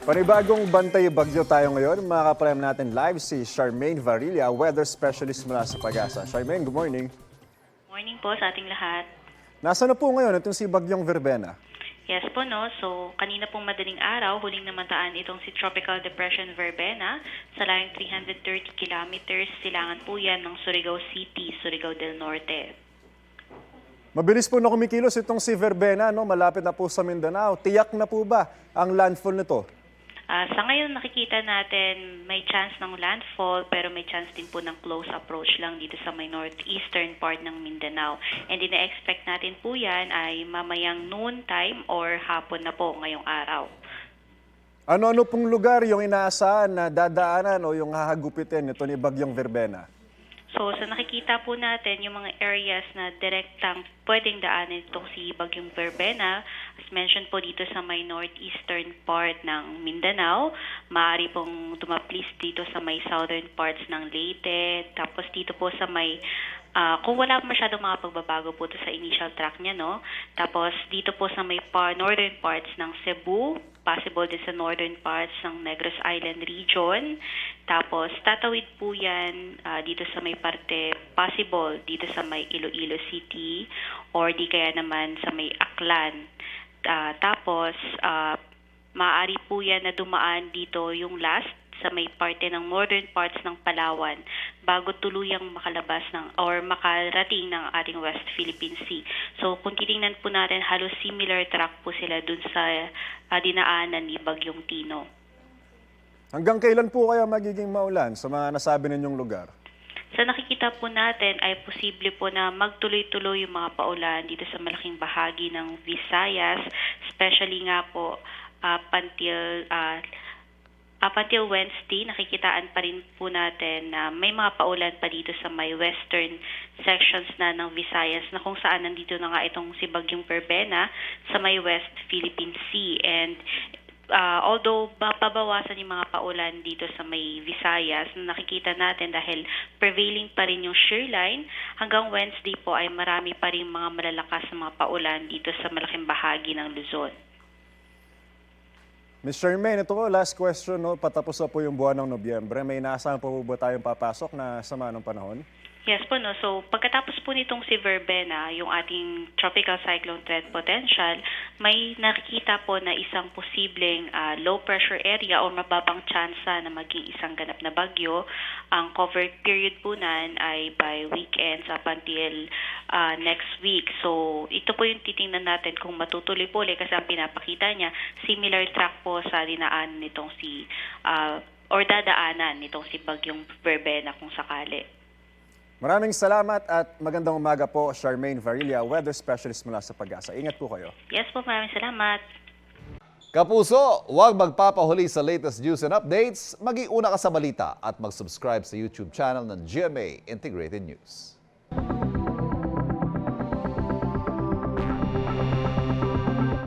Panibagong bantay bagyo tayo ngayon. Makakaprem natin live si Charmaine Varilla, weather specialist mula sa Pag-asa. Charmaine, good morning. Morning po sa ating lahat. Nasaan na po ngayon itong si Bagyong Verbena? Yes po, no? So, kanina pong madaling araw, huling namataan itong si Tropical Depression Verbena sa layong 330 kilometers. Silangan po yan ng Surigao City, Surigao del Norte. Mabilis po na kumikilos itong si Verbena, no? Malapit na po sa Mindanao. Tiyak na po ba ang landfall nito? Sa ngayon, nakikita natin may chance ng landfall pero may chance din po ng close approach lang dito sa may northeastern part ng Mindanao. And ina-expect natin po yan ay mamayang noon time or hapon na po ngayong araw. Ano-ano pong lugar yung inaasahan na dadaanan o yung hahagupitin nito ni Bagyong Verbena? So, sa nakikita po natin, yung mga areas na direktang pwedeng daanin itong si Bagyong Verbena, as mentioned po dito sa may northeastern part ng Mindanao, maaari pong dumaplis dito sa may southern parts ng Leyte, tapos dito po sa may, kung wala masyadong mga pagbabago po ito sa initial track niya, no? Tapos dito po sa may northern parts ng Cebu, possible din sa northern parts ng Negros Island region. Tapos tatawid po yan dito sa may parte, possible dito sa may Iloilo City or di kaya naman sa may Aklan. Tapos maaari po yan na dumaan dito yung last sa may parte ng northern parts ng Palawan bago tuluyang makalabas or makarating ng ating West Philippine Sea. So kung titingnan po natin, halos similar track po sila dun sa dinaanan ni Bagyong Tino. Hanggang kailan po kaya magiging maulan sa mga nasabi ninyong lugar? Sa nakikita po natin ay posible po na magtuloy-tuloy yung mga paulan dito sa malaking bahagi ng Visayas, especially nga po up until Wednesday, nakikitaan pa rin po natin na may mga paulan pa dito sa may western sections na ng Visayas na kung saan nandito na nga itong si Bagyong Verbena sa may West Philippine Sea. And although pabawasan yung mga paulan dito sa may Visayas, nakikita natin dahil prevailing pa rin yung shear line, hanggang Wednesday po ay marami pa rin mga malalakas na mga paulan dito sa malaking bahagi ng Luzon. Ms. Charmaine, ito po, last question, no? Patapos na po yung buwan ng Nobyembre. May inaasahan po ba tayong papasok na sama ng panahon? Yes po, no. So, pagkatapos po nitong si Verbena, yung ating tropical cyclone threat potential, may nakikita po na isang posibleng low pressure area o mababang tsansa na maging isang ganap na bagyo. Ang cover period po nan ay by weekends up until next week. So, ito po yung titingnan natin kung matutuloy po ulit kasi ang pinapakita niya, similar track po sa dinaan nitong or dadaanan nitong si Bagyong Verbena kung sakali. Maraming salamat at magandang umaga po, Charmaine Varilla, weather specialist mula sa Pag-asa. Ingat po kayo. Yes po, maraming salamat. Kapuso, huwag magpapahuli sa latest news and updates. Mag-iuna ka sa balita at mag-subscribe sa YouTube channel ng GMA Integrated News.